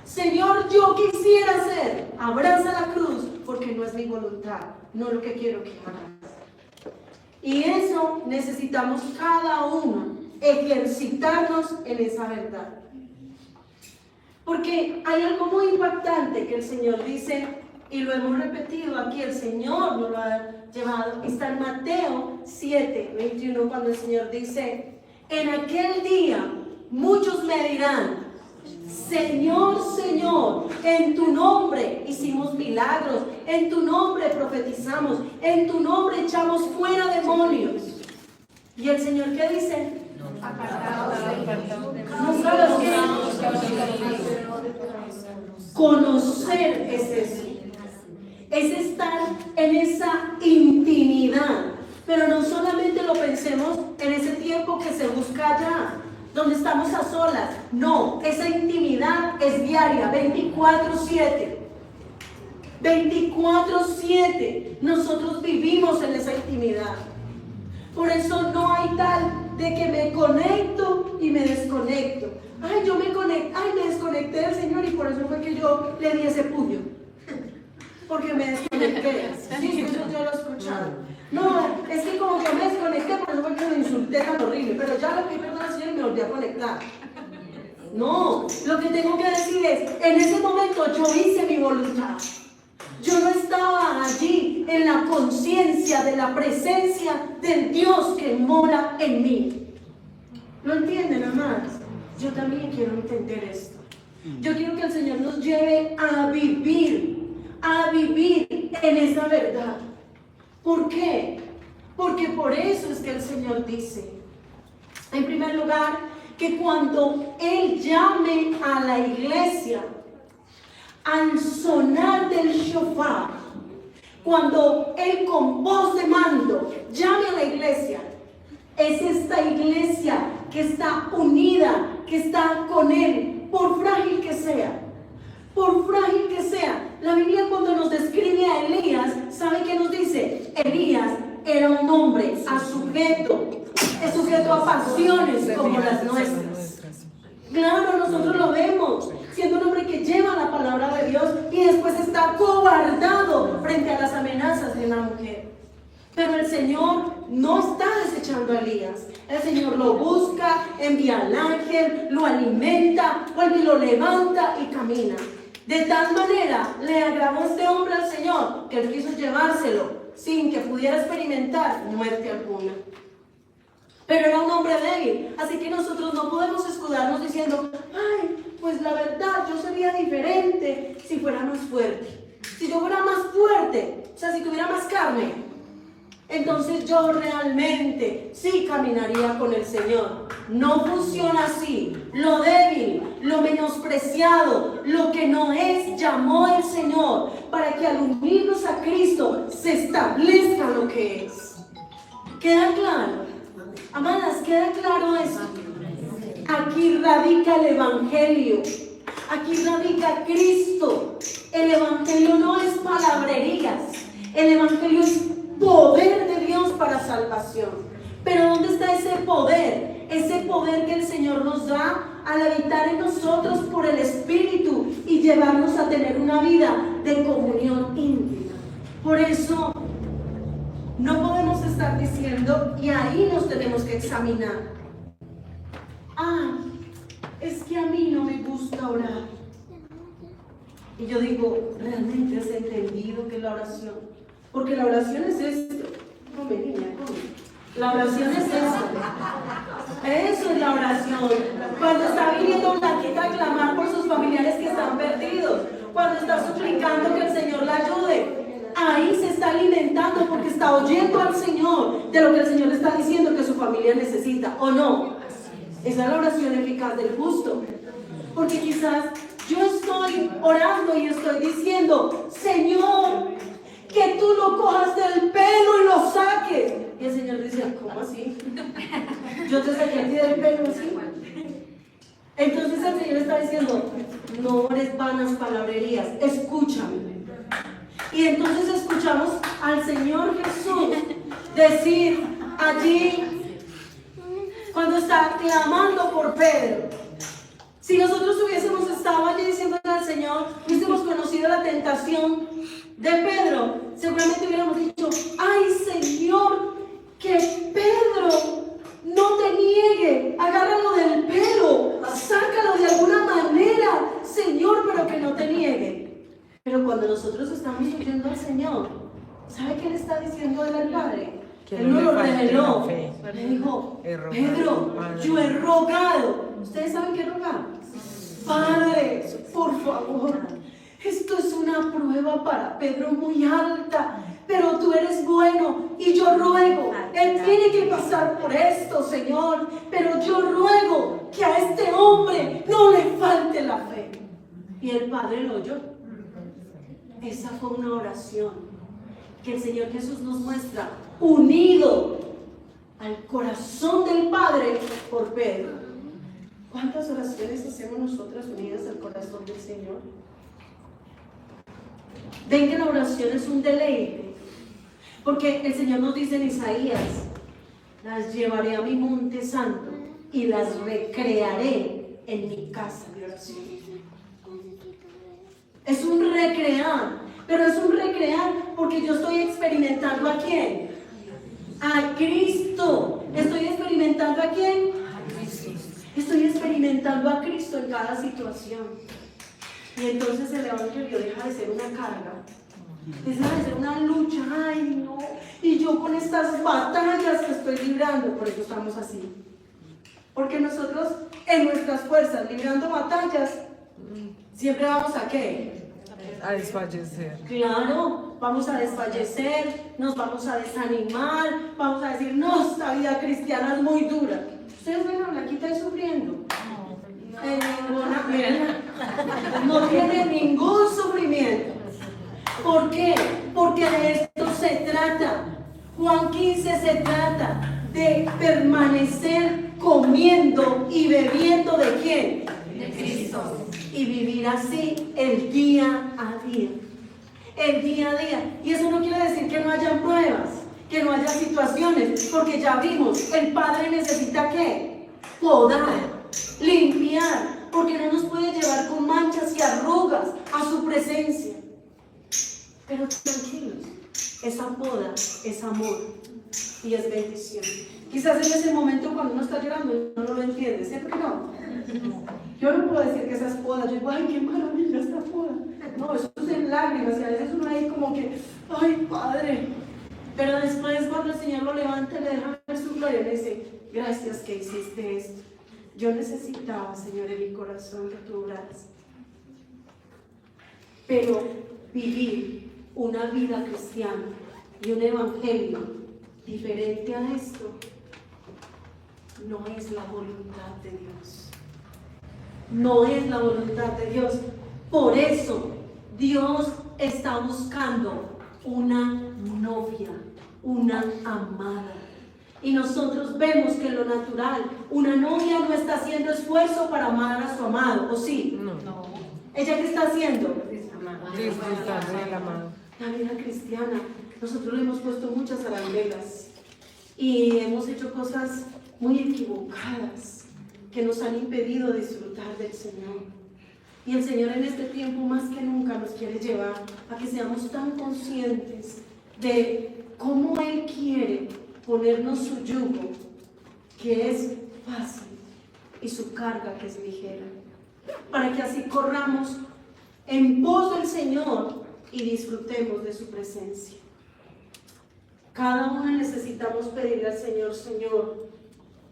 Señor, yo quisiera hacer, abraza la cruz, porque no es mi voluntad, no lo que quiero que hagas. Y eso necesitamos cada uno, ejercitarnos en esa verdad. Porque hay algo muy impactante que el Señor dice, y lo hemos repetido aquí, el Señor nos lo ha llevado. Está en Mateo 7, 21, cuando el Señor dice: en aquel día muchos me dirán: Señor, Señor, en tu nombre hicimos milagros, en tu nombre profetizamos, en tu nombre echamos fuera demonios. ¿Y el Señor qué dice? No sabes qué. Conocer es eso. Es estar en esa intimidad. Pero no solamente lo pensemos en ese tiempo que se busca allá, donde estamos a solas. No, esa intimidad es diaria, 24/7. 24/7 nosotros vivimos en esa intimidad. Por eso no hay tal de que me conecto y me desconecto. Ay, yo me conecté, me desconecté del Señor y por eso fue que yo le di ese puño. Porque me desconecté. Sí, eso yo lo he escuchado. No, es que como yo me desconecté, por eso fue que lo insulté tan horrible. Pero ya lo pedí perdón al Señor y me volví a conectar. No, lo que tengo que decir es, en ese momento yo hice mi voluntad. Yo no estaba allí en la conciencia de la presencia del Dios que mora en mí. ¿Lo entienden, amados? Yo también quiero entender esto. Yo quiero que el Señor nos lleve a vivir en esa verdad. ¿Por qué? Porque por eso es que el Señor dice, en primer lugar, que cuando Él llame a la iglesia, al sonar del shofar, cuando Él con voz de mando llame a la iglesia, es esta iglesia que está unida, que está con Él, por frágil que sea. Por frágil que sea. La Biblia cuando nos describe a Elías, ¿sabe qué nos dice? Elías era un hombre sujeto a pasiones como las nuestras. Claro, nosotros lo vemos, siendo un hombre que lleva la palabra de Dios y después está cobardado frente a las amenazas de una mujer. Pero el Señor no está desechando a Elías. El Señor lo busca, envía al ángel, lo alimenta, vuelve y lo levanta y camina. De tal manera le agradó este hombre al Señor que él quiso llevárselo sin que pudiera experimentar muerte alguna. Pero era un hombre débil, así que nosotros no podemos escudarnos diciendo, ay, pues la verdad yo sería diferente si fuera más fuerte. Si yo fuera más fuerte, o sea, si tuviera más carne, entonces yo realmente sí caminaría con el Señor. No funciona así. Lo débil, lo menospreciado, lo que no es, llamó el Señor para que al unirnos a Cristo se establezca lo que es. ¿Queda claro? Amadas, ¿queda claro eso? Aquí radica el Evangelio. Aquí radica Cristo. El Evangelio no es palabrerías. El Evangelio es poder de Dios para salvación. Pero ¿dónde está ese poder? Ese poder que el Señor nos da al habitar en nosotros por el Espíritu y llevarnos a tener una vida de comunión íntima. Por eso no podemos estar diciendo, y ahí nos tenemos que examinar. Es que a mí no me gusta orar. Y yo digo, ¿realmente has entendido qué es la oración? Porque la oración es esto. Come, niña, come. La oración es esto. Eso es la oración. Cuando está viniendo Blanquita a clamar por sus familiares que están perdidos. Cuando está suplicando que el Señor la ayude. Ahí se está alimentando porque está oyendo al Señor de lo que el Señor le está diciendo que su familia necesita. ¿O no? Esa es la oración eficaz del justo. Porque quizás yo estoy orando y estoy diciendo, Señor, que tú lo cojas del pelo y lo saques. Y el Señor dice, ¿cómo así? Yo te saqué a ti del pelo así. Entonces el Señor está diciendo, no ores vanas palabrerías, escúchame. Y entonces escuchamos al Señor Jesús decir allí, cuando está clamando por Pedro, si nosotros hubiésemos estado allí diciendo al Señor, hubiésemos conocido la tentación de Pedro, seguramente hubiéramos dicho, ay Señor, que Pedro no te niegue, agárralo del pelo, sácalo de alguna manera, Señor, pero que no te niegue. Pero cuando nosotros estamos oyendo al Señor, ¿sabe qué le está diciendo él al Padre? Él no lo reveló, le dijo, Pedro, yo he rogado. ¿Ustedes saben qué rogar? Padre, por favor, esto es una prueba para Pedro muy alta, pero tú eres bueno y yo ruego, él tiene que pasar por esto, Señor, pero yo ruego que a este hombre no le falte la fe. Y el Padre lo oyó. Esa fue una oración que el Señor Jesús nos muestra, unido al corazón del Padre por Pedro. ¿Cuántas oraciones hacemos nosotras unidas al corazón del Señor? Ven que la oración es un deleite, porque el Señor nos dice en Isaías, las llevaré a mi monte santo y las recrearé en mi casa de oración. Es un recrear, pero es un recrear porque yo estoy experimentando ¿a quién? A Cristo. ¿Estoy experimentando a quién? A Cristo. Estoy experimentando a Cristo en cada situación. Y entonces el Evangelio deja de ser una carga, deja de ser una lucha. Ay, no. Y yo con estas batallas que estoy librando, por eso estamos así. Porque nosotros en nuestras fuerzas, librando batallas, siempre vamos a ¿qué? A desfallecer. Claro, vamos a desfallecer, nos vamos a desanimar, vamos a decir, no, esta vida cristiana es muy dura. Ustedes ven a Blanquita ahí sufriendo. Ninguna pena. No tiene ningún sufrimiento. ¿Por qué? Porque de esto se trata. Juan 15 se trata de permanecer comiendo y bebiendo ¿de quién? De Cristo. Y vivir así el día a día. El día a día. Y eso no quiere decir que no haya pruebas, que no haya situaciones, porque ya vimos, el Padre necesita ¿qué? Podar, limpiar, porque no nos puede llevar con manchas y arrugas a su presencia. Pero tranquilos, esa poda es amor y es bendición. Quizás en ese momento cuando uno está llorando no lo entiende, ¿cierto que no? Yo no puedo decir que esas podas, yo digo, ay, qué maravilla esta poda. No, eso es en lágrimas y a veces uno ahí como que, ay, Padre. Pero después cuando el Señor lo levanta, le deja ver su gloria, le dice, gracias que hiciste esto. Yo necesitaba, Señor, en mi corazón que tú obraras. Pero vivir una vida cristiana y un evangelio diferente a esto no es la voluntad de Dios. No es la voluntad de Dios. Por eso Dios está buscando una novia, una amada. Y nosotros vemos que en lo natural, una novia no está haciendo esfuerzo para amar a su amado, ¿o sí? No. ¿Ella qué está haciendo? Disfrutar del amado. La vida cristiana, nosotros le hemos puesto muchas arandelas y hemos hecho cosas muy equivocadas que nos han impedido disfrutar del Señor. Y el Señor en este tiempo más que nunca nos quiere llevar a que seamos tan conscientes de cómo Él quiere ponernos su yugo, que es fácil, y su carga, que es ligera, para que así corramos en pos del Señor y disfrutemos de su presencia. Cada uno necesitamos pedirle al Señor, Señor,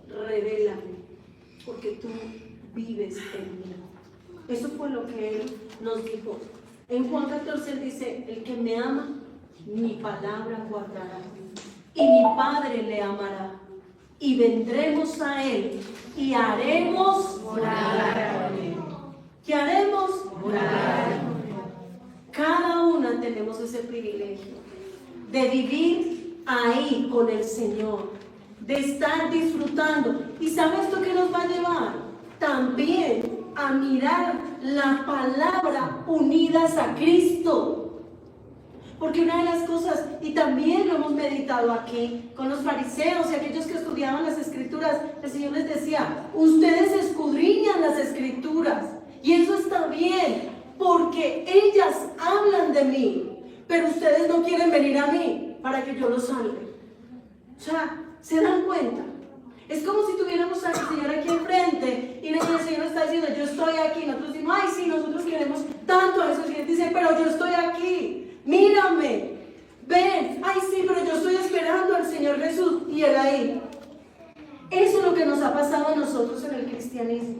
revélame, porque tú vives en mí. Eso fue lo que Él nos dijo. En Juan 14 Él dice, el que me ama, mi palabra guardará, y mi Padre le amará, y vendremos a Él, y haremos morar. ¿Qué haremos? Morar. Cada una tenemos ese privilegio de vivir ahí con el Señor, de estar disfrutando. ¿Y sabe esto qué nos va a llevar? También a mirar la palabra unidas a Cristo. Porque una de las cosas, y también lo hemos meditado aquí con los fariseos y aquellos que estudiaban las escrituras, el Señor les decía, ustedes escudriñan las escrituras, y eso está bien, porque ellas hablan de mí, pero ustedes no quieren venir a mí para que yo los salve. O sea, ¿se dan cuenta? Es como si tuviéramos al Señor aquí enfrente y el Señor está diciendo, yo estoy aquí. Nosotros decimos, ay, sí, nosotros queremos tanto a eso. Y Él dice, pero yo estoy aquí, mírame, ven. Ay, sí, pero yo estoy esperando al Señor Jesús. Y Él ahí. Eso es lo que nos ha pasado a nosotros en el cristianismo.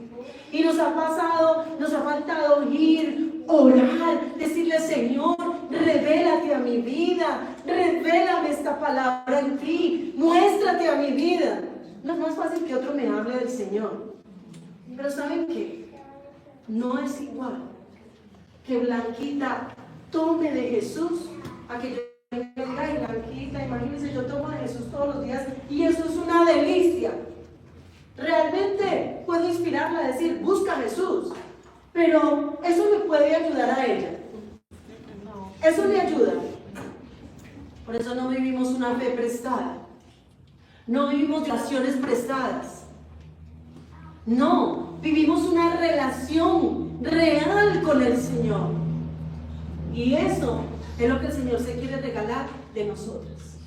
Y nos ha faltado ir, orar, decirle, Señor, revélate a mi vida, revélame esta palabra en ti, muéstrate a mi vida. No es más fácil que otro me hable del Señor. Pero ¿saben qué? No es igual que Blanquita tome de Jesús a que yo venga y Blanquita, imagínense, yo tomo de Jesús todos los días y eso es una delicia. Realmente puedo inspirarla a decir, busca a Jesús, pero eso le puede ayudar a ella. Eso le ayuda. Por eso no vivimos una fe prestada. No vivimos relaciones prestadas. No, vivimos una relación real con el Señor. Y eso es lo que el Señor se quiere regalar de nosotros.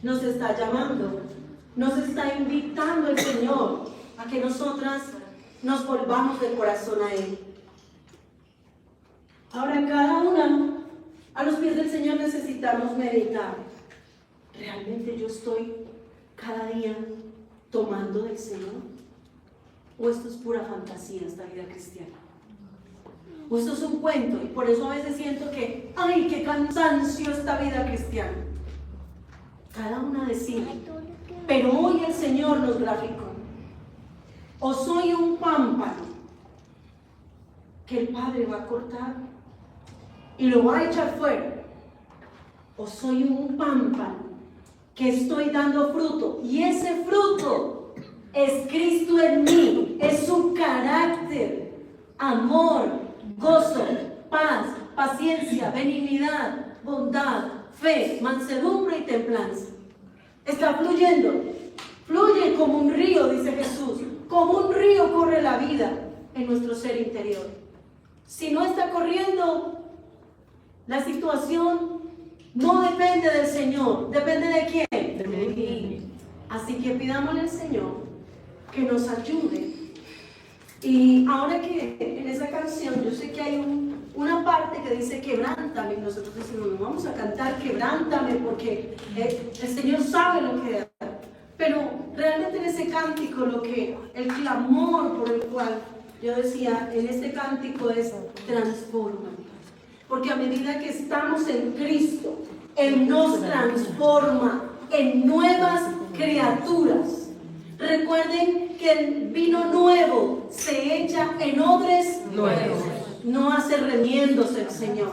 Nos está llamando, nos está invitando el Señor a que nosotras nos volvamos del corazón a Él. Ahora cada una, a los pies del Señor necesitamos meditar. ¿Realmente yo estoy cada día tomando del Señor? ¿O esto es pura fantasía, esta vida cristiana? ¿O esto es un cuento? Y por eso a veces siento que, ¡ay, qué cansancio esta vida cristiana! Cada una decide. Pero hoy el Señor nos graficó. ¿O soy un pámpano que el Padre va a cortar y lo va a echar fuera? ¿O soy un pámpano que estoy dando fruto? Y ese fruto es Cristo en mí, es su carácter, amor, gozo, paz, paciencia, benignidad, bondad, fe, mansedumbre y templanza. Está fluyendo, fluye como un río, dice Jesús, como un río corre la vida en nuestro ser interior. Si no está corriendo, la situación no depende del Señor. ¿Depende de quién? De mí. Así que pidámosle al Señor que nos ayude. Y ahora que en esa canción yo sé que hay una parte que dice quebrántame, y nosotros decimos, no vamos a cantar quebrántame porque el Señor sabe lo que da. Pero realmente en ese cántico el clamor por el cual yo decía en este cántico es transfórmame. Porque a medida que estamos en Cristo, Él nos transforma en nuevas criaturas. Recuerden que el vino nuevo se echa en odres nuevos. No hace remiendos el Señor.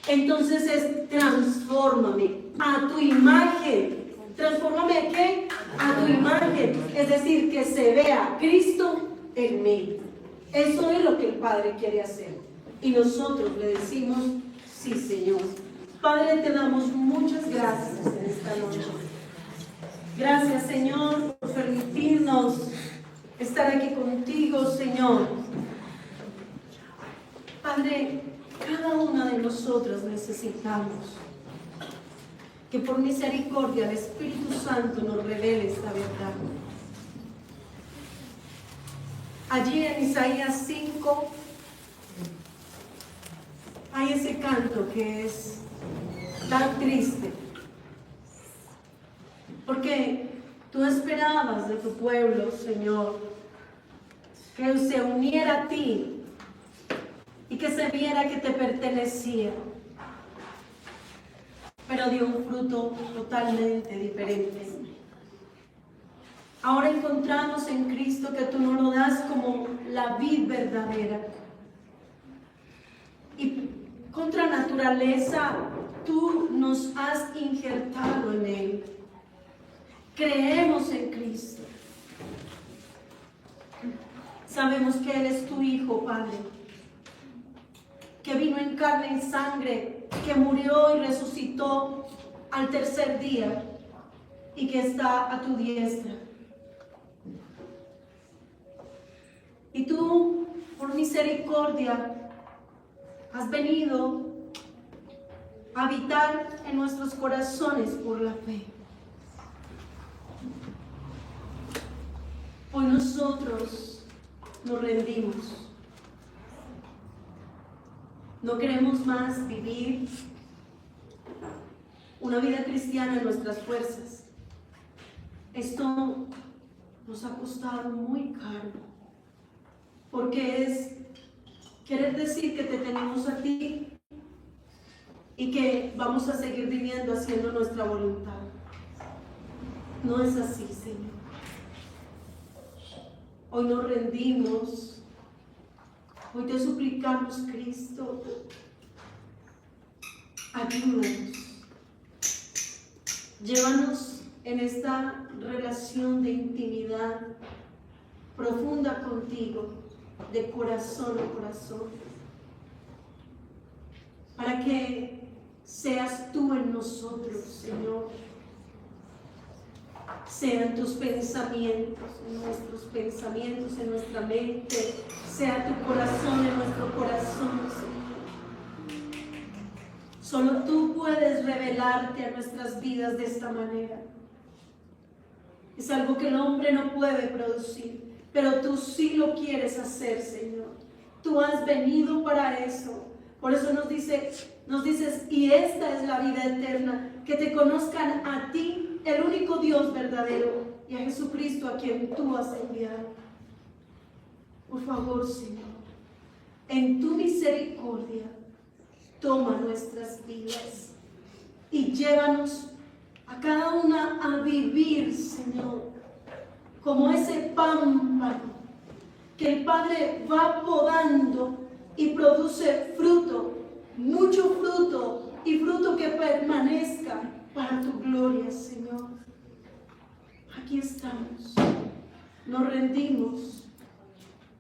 Entonces es transfórmame a tu imagen. ¿Transfórmame a qué? A tu imagen. Es decir, que se vea Cristo en mí. Eso es lo que el Padre quiere hacer. Y nosotros le decimos, sí, Señor. Padre, te damos muchas gracias en esta noche. Gracias, Señor, por permitirnos estar aquí contigo, Señor. Padre, cada una de nosotros necesitamos que por misericordia el Espíritu Santo nos revele esta verdad. Allí en Isaías 5 hay ese canto que es tan triste, porque tú esperabas de tu pueblo, Señor, que se uniera a ti y que se viera que te pertenecía, pero dio un fruto totalmente diferente. Ahora encontramos en Cristo que tú nos lo das como la vid verdadera. Y contra naturaleza, tú nos has injertado en Él. Creemos en Cristo. Sabemos que Él es tu Hijo, Padre, que vino en carne y sangre, que murió y resucitó al tercer día y que está a tu diestra. Y tú, por misericordia, has venido a habitar en nuestros corazones por la fe. Hoy nosotros nos rendimos. No queremos más vivir una vida cristiana en nuestras fuerzas. Esto nos ha costado muy caro, porque es querer decir que te tenemos a ti y que vamos a seguir viviendo haciendo nuestra voluntad. No es así, Señor. Hoy nos rendimos. Hoy te suplicamos, Cristo, ayúdanos. Llévanos en esta relación de intimidad profunda contigo, de corazón a corazón, para que seas tú en nosotros, Señor. Sean tus pensamientos en nuestros pensamientos, en nuestra mente, sea tu corazón en nuestro corazón, Señor. Solo tú puedes revelarte a nuestras vidas de esta manera. Es algo que el hombre no puede producir, pero tú sí lo quieres hacer, Señor. Tú has venido para eso. Por eso nos dices, y esta es la vida eterna, que te conozcan a ti, el único Dios verdadero, y a Jesucristo a quien tú has enviado. Por favor, Señor, en tu misericordia, toma nuestras vidas y llévanos a cada una a vivir, Señor, como ese pámpano que el Padre va podando y produce fruto, mucho fruto y fruto que permanezca para tu gloria, Señor. Aquí estamos, nos rendimos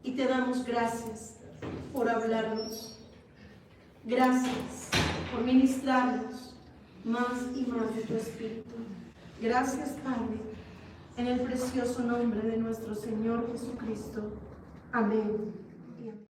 y te damos gracias por hablarnos. Gracias por ministrarnos más y más de tu Espíritu. Gracias, Padre, en el precioso nombre de nuestro Señor Jesucristo. Amén.